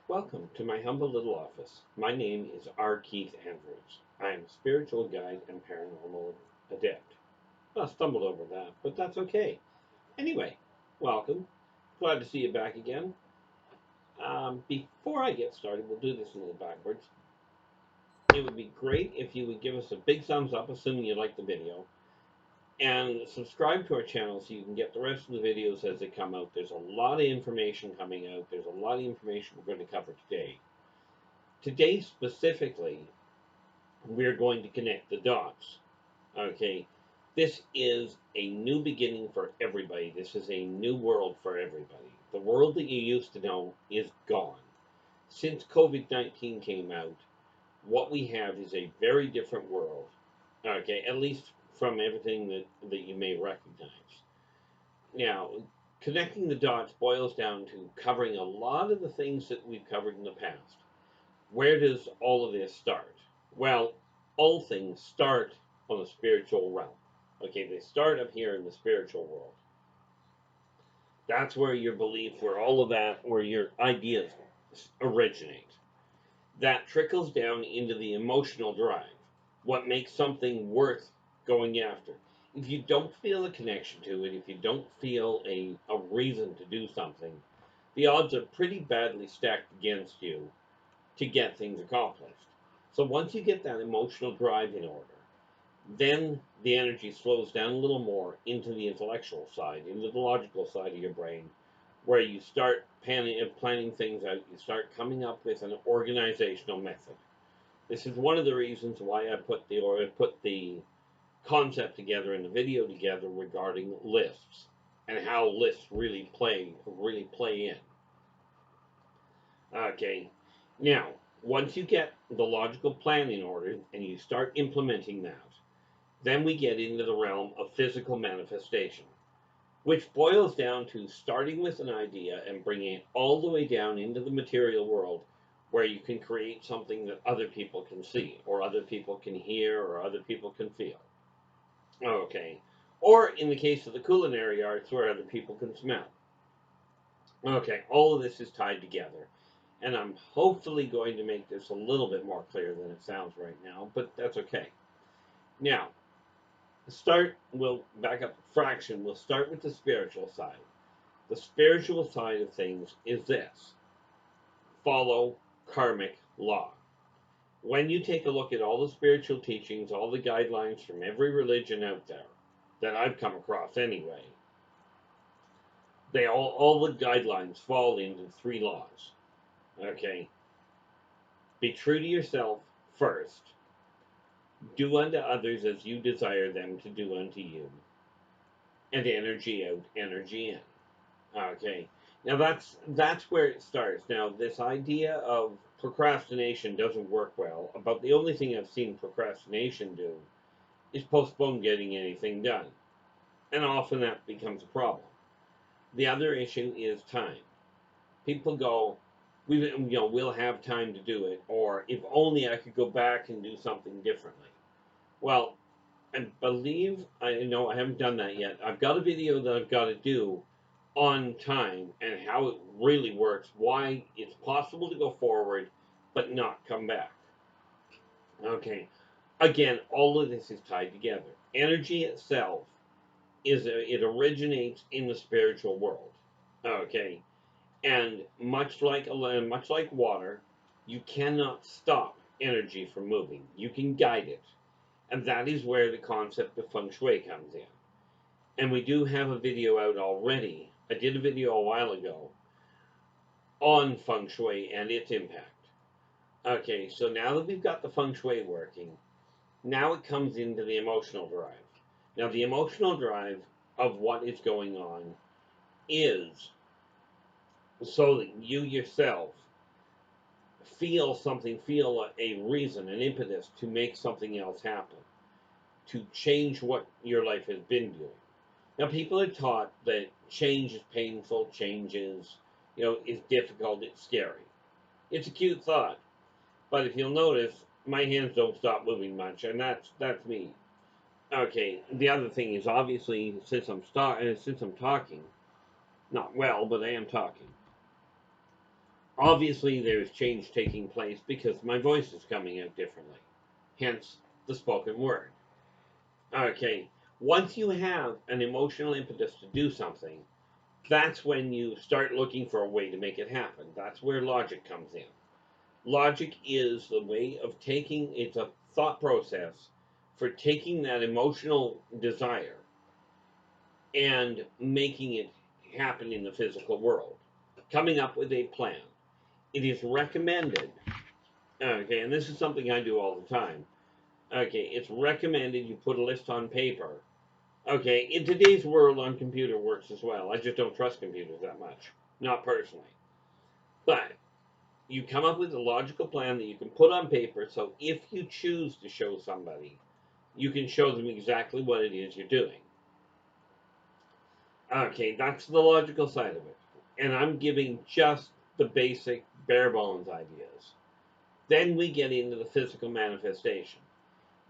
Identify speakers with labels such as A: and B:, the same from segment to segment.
A: Welcome to my humble little office. My name is R. Keith Andrews. I am a spiritual guide and paranormal adept. I stumbled over that, but that's okay. Anyway, welcome. Glad to see you back again. Before I get started, we'll do this a little backwards. It would be great if you would give us a big thumbs up, assuming you like the video, and subscribe to our channel so you can get the rest of the videos as they come out. There's a lot of information coming out. There's a lot of information we're going to cover today. Today, specifically, we're going to connect the dots. Okay, this is a new beginning for everybody. This is a new world for everybody. The world that you used to know is gone. Since COVID 19 came out, what we have is a very different world. Okay, at least from everything that you may recognize. Now, connecting the dots boils down to covering a lot of the things that we've covered in the past. Where does all of this start? Well, all things start on the spiritual realm. Okay, they start up here in the spiritual world. That's where your belief, where all of that, where your ideas originate. That trickles down into the emotional drive, what makes something worth going after. If you don't feel a connection to it, if you don't feel a reason to do something, the odds are pretty badly stacked against you to get things accomplished. So once you get that emotional drive in order, then the energy slows down a little more into the intellectual side, into the logical side of your brain, where you start planning things out, you start coming up with an organizational method. This is one of the reasons why I put the concept together and the video together regarding lists and how lists really play in. Okay, now once you get the logical plan in order and you start implementing that, then we get into the realm of physical manifestation, which boils down to starting with an idea and bringing it all the way down into the material world where you can create something that other people can see, or other people can hear, or other people can feel. Okay. Or in the case of the culinary arts, where other people can smell. Okay, all of this is tied together. And I'm hopefully going to make this a little bit more clear than it sounds right now, but that's okay. Now, we'll back up a fraction. We'll start with the spiritual side. The spiritual side of things is this: follow karmic law. When you take a look at all the spiritual teachings, all the guidelines from every religion out there that I've come across anyway, all the guidelines fall into three laws. Okay? Be true to yourself first. Do unto others as you desire them to do unto you. And energy out, energy in. Okay. Now that's where it starts. Now this idea of procrastination doesn't work well. About the only thing I've seen procrastination do is postpone getting anything done. And often that becomes a problem. The other issue is time. People go, we'll have time to do it, or if only I could go back and do something differently. Well, I know I haven't done that yet. I've got a video that I've got to do on time and how it really works, why it's possible to go forward but not come back. Okay. Again, all of this is tied together. Energy itself it originates in the spiritual world. Okay. And much like water, you cannot stop energy from moving. You can guide it. And that is where the concept of feng shui comes in. And we do have a video out already. I did a video a while ago on feng shui and its impact. Okay, so now that we've got the feng shui working, now it comes into the emotional drive. Now, the emotional drive of what is going on is so that you yourself feel a reason, an impetus to make something else happen, to change what your life has been doing. Now, people are taught that change is painful, change is difficult, it's scary. It's a cute thought, but if you'll notice, my hands don't stop moving much, and that's me. Okay, the other thing is obviously since I'm talking, not well, but I am talking. Obviously, there's change taking place because my voice is coming out differently, hence the spoken word. Okay, once you have an emotional impetus to do something, that's when you start looking for a way to make it happen. That's where logic comes in. Logic is the way of taking, it's a thought process for taking that emotional desire and making it happen in the physical world. Coming up with a plan. It is recommended, okay, and this is something I do all the time. Okay, it's recommended you put a list on paper. Okay, in today's world on computer works as well. I just don't trust computers that much. Not personally. But you come up with a logical plan that you can put on paper so if you choose to show somebody, you can show them exactly what it is you're doing. Okay, that's the logical side of it. And I'm giving just the basic bare bones ideas. Then we get into the physical manifestation.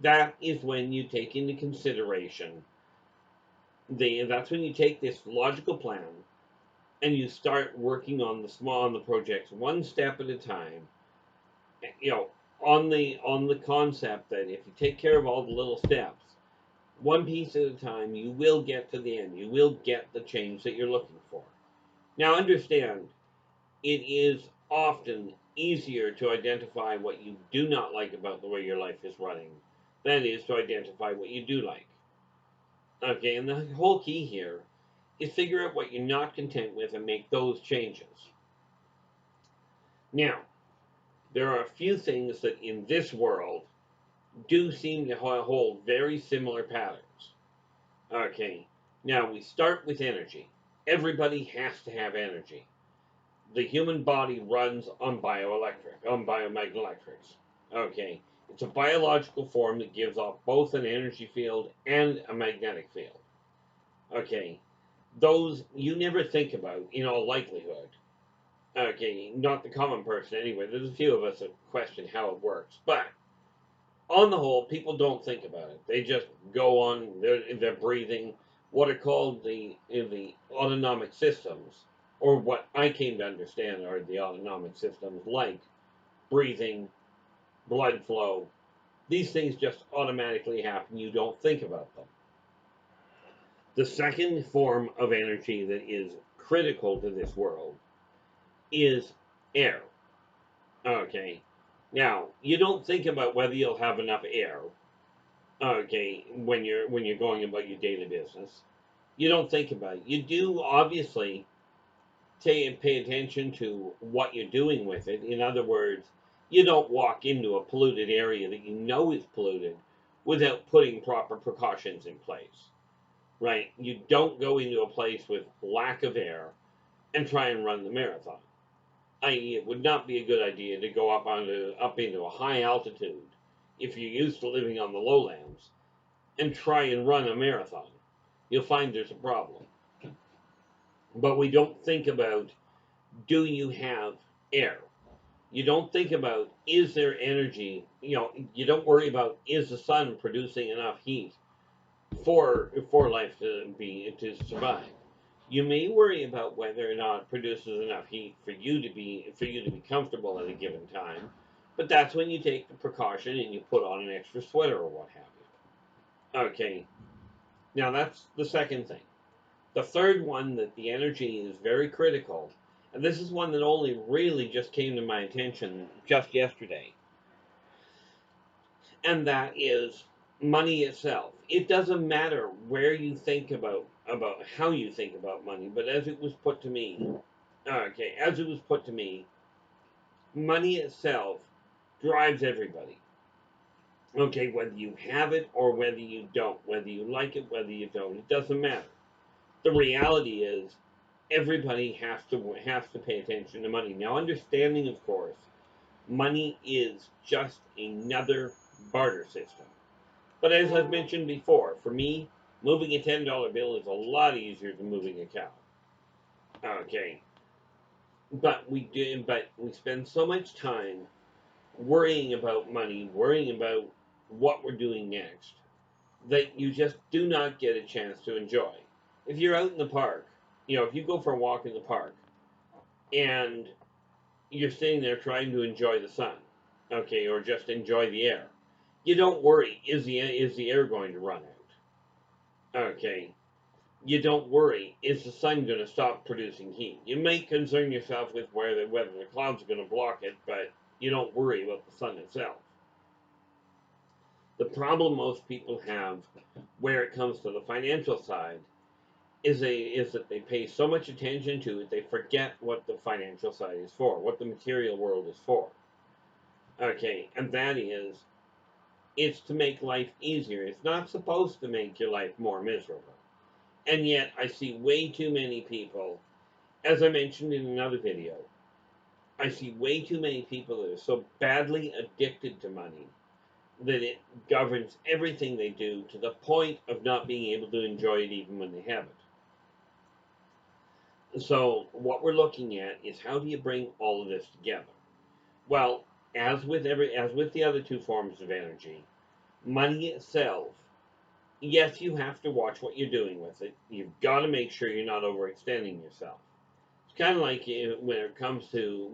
A: That is when you take into consideration that's when you take this logical plan and you start working on the projects one step at a time, you know, on the concept that if you take care of all the little steps one piece at a time, you will get to the end. You will get the change that you're looking for. Now understand, it is often easier to identify what you do not like about the way your life is running than it is to identify what you do like. Okay, and the whole key here is figure out what you're not content with and make those changes. Now, there are a few things that in this world do seem to hold very similar patterns. Okay, now we start with energy. Everybody has to have energy. The human body runs on biomagnetics. Okay, it's a biological form that gives off both an energy field and a magnetic field. Okay, those you never think about in all likelihood. Okay, not the common person anyway. There's a few of us that question how it works, but on the whole, people don't think about it. They just go on. They're breathing what are called the autonomic systems, or what I came to understand are the autonomic systems, like breathing, blood flow. These things just automatically happen. You don't think about them. The second form of energy that is critical to this world is air. Okay. Now, you don't think about whether you'll have enough air, okay, when you're going about your daily business. You don't think about it. You do obviously pay attention to what you're doing with it. In other words, you don't walk into a polluted area that you know is polluted without putting proper precautions in place. Right? You don't go into a place with lack of air and try and run the marathon. I.e., it would not be a good idea to go up into a high altitude if you're used to living on the lowlands and try and run a marathon. You'll find there's a problem. But we don't think about, do you have air? You don't think about, is there energy? You don't worry about, is the sun producing enough heat for life to survive. You may worry about whether or not it produces enough heat for you to be comfortable at a given time, but that's when you take the precaution and you put on an extra sweater or what have you. Okay, now that's the second thing. The third one, that the energy is very critical, and this is one that only really just came to my attention just yesterday, and that is money itself. It doesn't matter where you think about how you think about money, but as it was put to me, okay, as it was put to me, money itself drives everybody. Okay, whether you have it or whether you don't, whether you like it, whether you don't, it doesn't matter. The reality is everybody has to pay attention to money. Now, understanding, of course, money is just another barter system. But as I've mentioned before, for me, moving a $10 bill is a lot easier than moving a cow. Okay, but we spend so much time worrying about money, worrying about what we're doing next, that you just do not get a chance to enjoy. If you're out in the park, if you go for a walk in the park and you're sitting there trying to enjoy the sun, okay, or just enjoy the air. You don't worry, is the air going to run out? Okay. You don't worry, is the sun going to stop producing heat? You may concern yourself with whether the clouds are going to block it, but you don't worry about the sun itself. The problem most people have where it comes to the financial side is that they pay so much attention to it, they forget what the financial side is for, what the material world is for. Okay, and that is, it's to make life easier. It's not supposed to make your life more miserable. And yet, I see way too many people, as I mentioned in another video, I see way too many people that are so badly addicted to money that it governs everything they do to the point of not being able to enjoy it even when they have it. So, what we're looking at is how do you bring all of this together? Well, as with the other two forms of energy, money itself, yes, you have to watch what you're doing with it. You've got to make sure you're not overextending yourself. It's kind of like when it comes to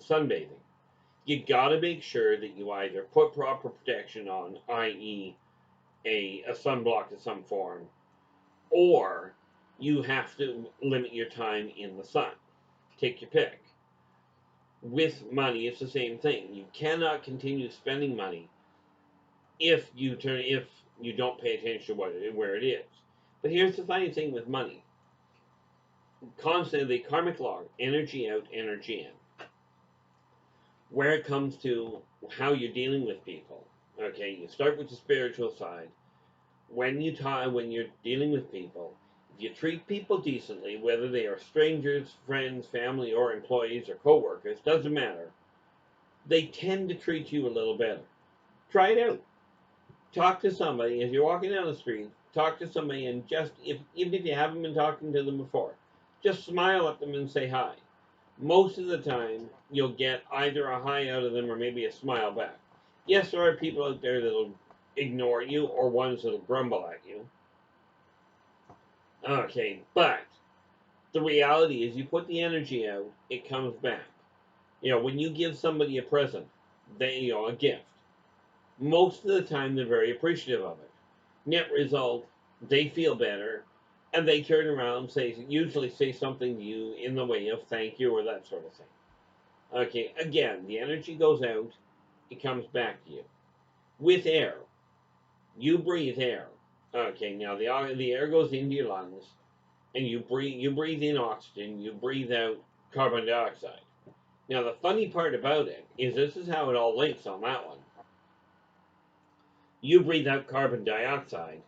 A: sunbathing. You got to make sure that you either put proper protection on, i.e., a sunblock of some form, or you have to limit your time in the sun. Take your pick. With money, it's the same thing. You cannot continue spending money if you don't pay attention to where it is. But here's the funny thing with money: constantly, the karmic law, energy out, energy in. Where it comes to how you're dealing with people, okay, you start with the spiritual side. When you're dealing with people, if you treat people decently, whether they are strangers, friends, family, or employees or coworkers, doesn't matter. They tend to treat you a little better. Try it out. Talk to somebody as you're walking down the street. Talk to somebody, and just even if you haven't been talking to them before, just smile at them and say hi. Most of the time, you'll get either a hi out of them or maybe a smile back. Yes, there are people out there that'll ignore you or ones that'll grumble at you. Okay, but the reality is you put the energy out, it comes back. When you give somebody a present, a gift, most of the time they're very appreciative of it. Net result, they feel better, and they turn around and usually say something to you in the way of thank you or that sort of thing. Okay, again, the energy goes out, it comes back to you. With air, you breathe air. Okay, now the air goes into your lungs, and you breathe in oxygen, you breathe out carbon dioxide. Now the funny part about it is this is how it all links on that one. You breathe out carbon dioxide.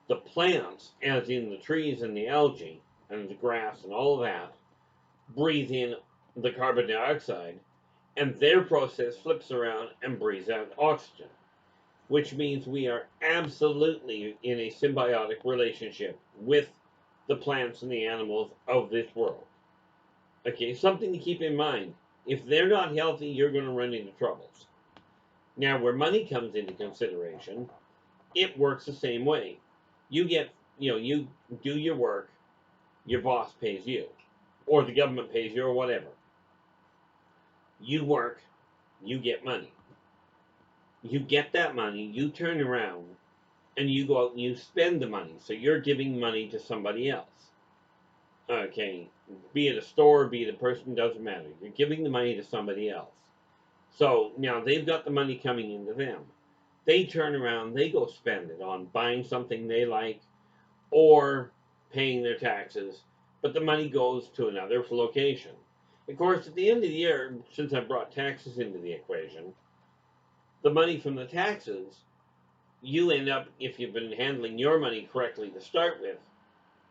A: The plants, as in the trees and the algae and the grass and all of that, breathe in the carbon dioxide, and their process flips around and breathes out oxygen, which means we are absolutely in a symbiotic relationship with the plants and the animals of this world. Okay, something to keep in mind. If they're not healthy, you're going to run into troubles. Now, where money comes into consideration, it works the same way. You do your work, your boss pays you, or the government pays you, or whatever. You work, you get money. You get that money, you turn around, and you go out and you spend the money. So you're giving money to somebody else. Okay, be it a store, be it a person, doesn't matter. You're giving the money to somebody else. So now they've got the money coming into them. They turn around, they go spend it on buying something they like or paying their taxes, but the money goes to another location. Of course, at the end of the year, since I brought taxes into the equation, the money from the taxes, you end up, if you've been handling your money correctly to start with,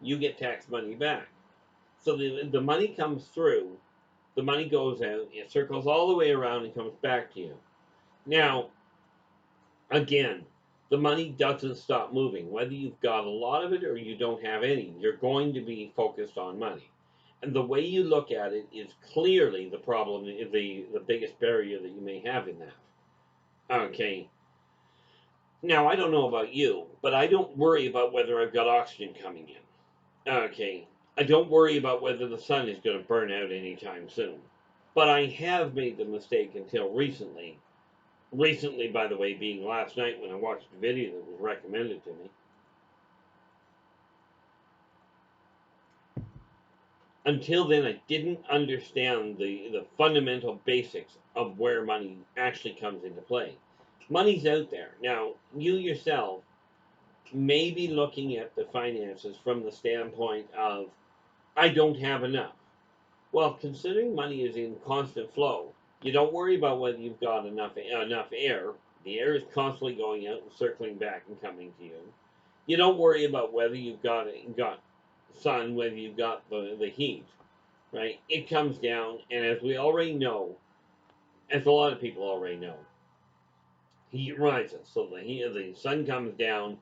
A: you get tax money back. So the money comes through, the money goes out, it circles all the way around and comes back to you. Now, again, the money doesn't stop moving. Whether you've got a lot of it or you don't have any, you're going to be focused on money. And the way you look at it is clearly the problem, the biggest barrier that you may have in that. Okay. Now, I don't know about you, but I don't worry about whether I've got oxygen coming in. Okay. I don't worry about whether the sun is going to burn out anytime soon. But I have made the mistake until recently. Recently, by the way, being last night when I watched a video that was recommended to me. Until then, I didn't understand the fundamental basics of where money actually comes into play. Money's out there. Now, you yourself may be looking at the finances from the standpoint of, I don't have enough. Well, considering money is in constant flow, you don't worry about whether you've got enough air. The air is constantly going out and circling back and coming to you. You don't worry about whether you've got sun, whether you've got the heat, right? It comes down, and as we already know, as a lot of people already know, heat rises. So the sun comes down,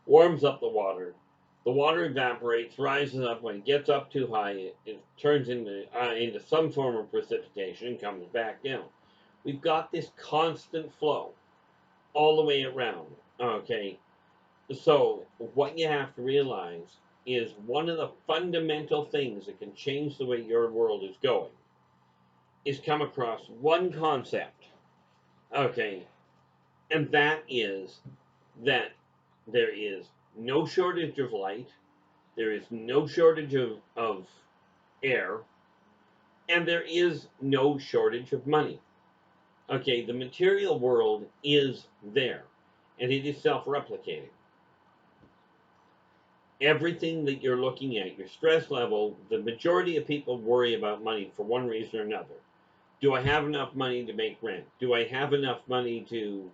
A: warms up the water. The water evaporates, rises up. When it gets up too high, it turns into some form of precipitation and comes back down. We've got this constant flow all the way around. Okay, so what you have to realize is one of the fundamental things that can change the way your world is going is come across one concept. Okay, and that is that there is no shortage of light, there is no shortage of air, and there is no shortage of money. Okay, the material world is there, and it is self replicating. Everything that you're looking at, your stress level, the majority of people worry about money for one reason or another. Do I have enough money to make rent? Do I have enough money to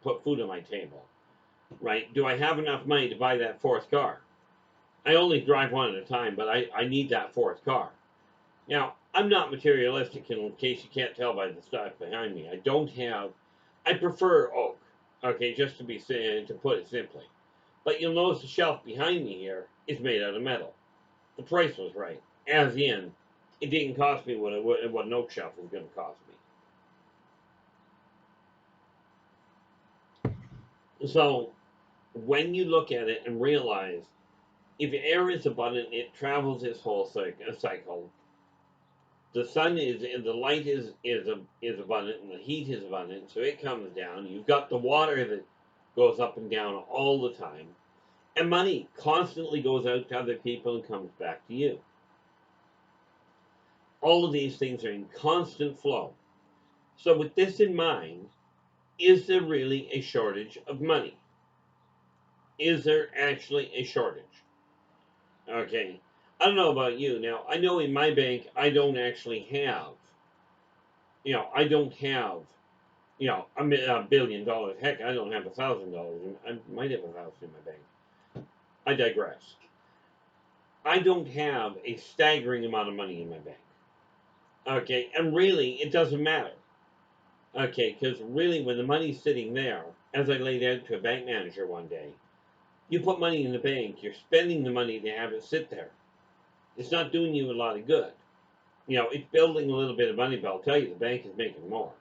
A: put food on my table? Right? Do I have enough money to buy that fourth car? I only drive one at a time, but I need that fourth car. Now, I'm not materialistic in case you can't tell by the stuff behind me. I prefer oak, okay, just to put it simply. But you'll notice the shelf behind me here is made out of metal. The price was right. As in, it didn't cost me what an oak shelf was going to cost me. So, when you look at it and realize if air is abundant, it travels its whole cycle. The sun is, the light is abundant, and the heat is abundant, so it comes down. You've got the water that goes up and down all the time, and money constantly goes out to other people and comes back to you. All of these things are in constant flow. So, with this in mind, is there really a shortage of money? Is there actually a shortage? Okay. I don't know about you. Now, I know in my bank, I don't actually have, I don't have, $1 billion. Heck, I don't have $1,000. I might have 1,000 in my bank. I digress. I don't have a staggering amount of money in my bank. Okay. And really, it doesn't matter. Okay. Because really, when the money's sitting there, as I laid out to a bank manager one day, you put money in the bank, you're spending the money to have it sit there. It's not doing you a lot of good. It's building a little bit of money, but I'll tell you, the bank is making more.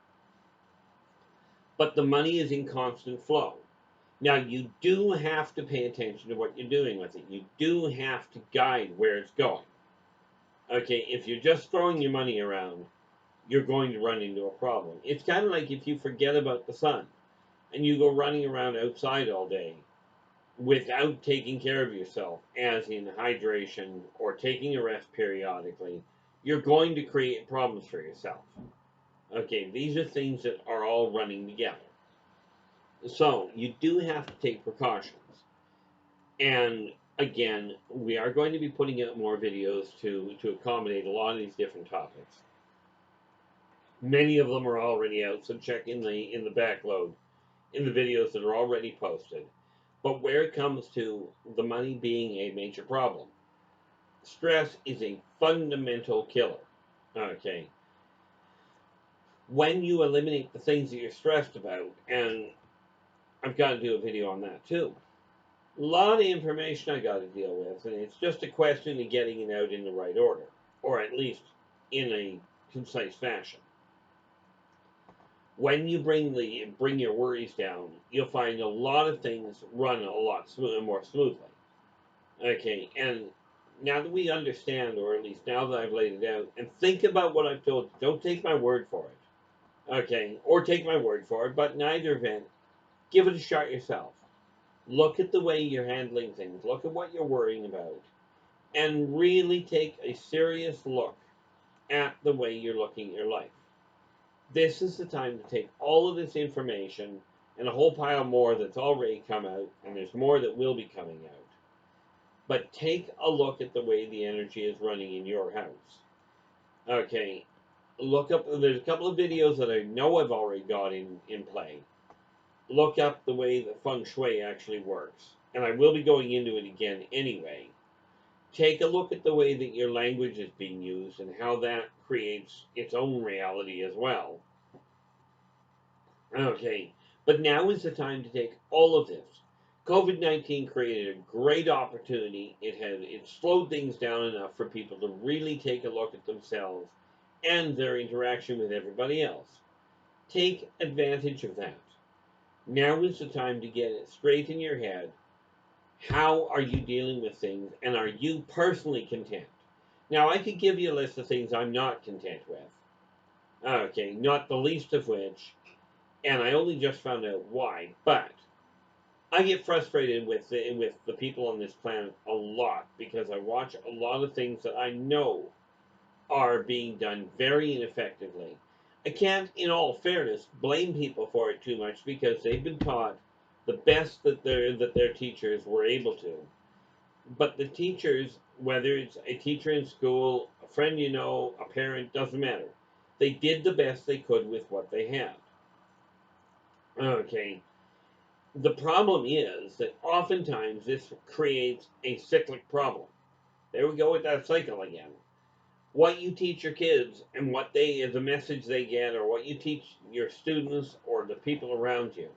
A: But the money is in constant flow. Now, you do have to pay attention to what you're doing with it. You do have to guide where it's going. Okay, if you're just throwing your money around, you're going to run into a problem. It's kind of like if you forget about the sun and you go running around outside all day without taking care of yourself, as in hydration or taking a rest periodically, you're going to create problems for yourself. Okay, these are things that are all running together. So you do have to take precautions. And again, we are going to be putting out more videos to accommodate a lot of these different topics. Many of them are already out, so check in the backload in the videos that are already posted. But where it comes to the money being a major problem, stress is a fundamental killer. Okay. When you eliminate the things that you're stressed about, and I've got to do a video on that too. A lot of information I got to deal with, and it's just a question of getting it out in the right order, or at least in a concise fashion. When you bring your worries down, you'll find a lot of things run a lot more smoothly. Okay, and now that we understand, or at least now that I've laid it out, and think about what I've told you, don't take my word for it, okay? Or take my word for it, but in either event, give it a shot yourself. Look at the way you're handling things, look at what you're worrying about, and really take a serious look at the way you're looking at your life. This is the time to take all of this information and a whole pile more that's already come out, and there's more that will be coming out. But take a look at the way the energy is running in your house. Okay, look up, there's a couple of videos that I know I've already got in play. Look up the way the feng shui actually works. And I will be going into it again anyway. Take a look at the way that your language is being used and how that creates its own reality as well. Okay, but now is the time to take all of this. COVID-19 created a great opportunity. It slowed things down enough for people to really take a look at themselves and their interaction with everybody else. Take advantage of that. Now is the time to get it straight in your head. How are you dealing with things, and are you personally content? Now, I could give you a list of things I'm not content with. Okay, not the least of which, and I only just found out why, but I get frustrated with the people on this planet a lot because I watch a lot of things that I know are being done very ineffectively. I can't, in all fairness, blame people for it too much because they've been taught the best that their teachers were able to. But the teachers, whether it's a teacher in school, a friend you know, a parent, doesn't matter. They did the best they could with what they had. Okay. The problem is that oftentimes this creates a cyclic problem. There we go with that cycle again. What you teach your kids and what they, the message they get, or what you teach your students or the people around you,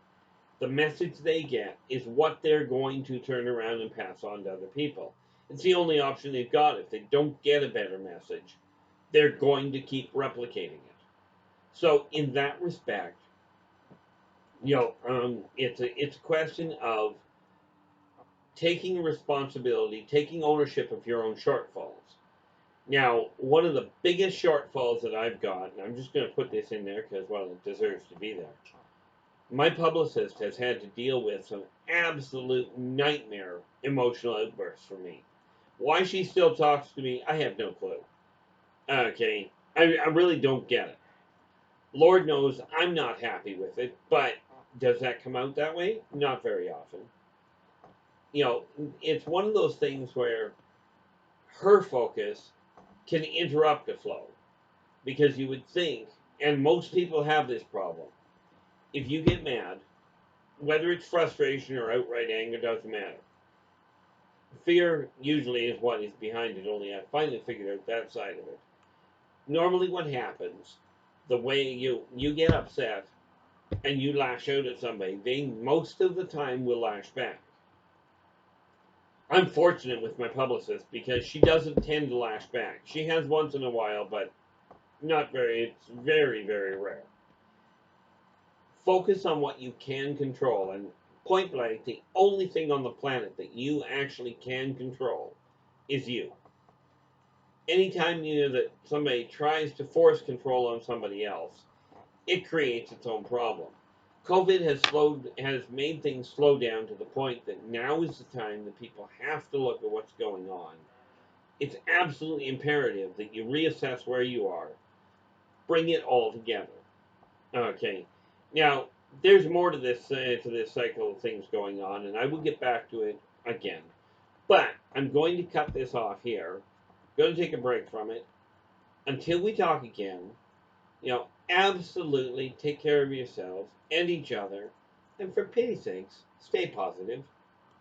A: the message they get is what they're going to turn around and pass on to other people. It's the only option they've got. If they don't get a better message, they're going to keep replicating it. So, in that respect, it's a question of taking responsibility, taking ownership of your own shortfalls. Now, one of the biggest shortfalls that I've got, and I'm just going to put this in there because, well, it deserves to be there. My publicist has had to deal with some absolute nightmare emotional outbursts from me. Why she still talks to me, I have no clue. Okay, I really don't get it. Lord knows I'm not happy with it, but does that come out that way? Not very often. You know, it's one of those things where her focus can interrupt the flow because you would think, and most people have this problem, if you get mad, whether it's frustration or outright anger, doesn't matter. Fear usually is what is behind it, only I finally figured out that side of it. Normally, what happens, the way you get upset and you lash out at somebody, they most of the time will lash back. I'm fortunate with my publicist because she doesn't tend to lash back. She has once in a while, but not very, it's very, very rare. Focus on what you can control, and point blank, the only thing on the planet that you actually can control is you. Anytime you know that somebody tries to force control on somebody else, it creates its own problem. COVID has made things slow down to the point that now is the time that people have to look at what's going on. It's absolutely imperative that you reassess where you are, bring it all together. Okay. Now, there's more to this cycle of things going on, and I will get back to it again. But I'm going to cut this off here. Going to take a break from it until we talk again. Absolutely take care of yourselves and each other, and for pity's sakes, stay positive.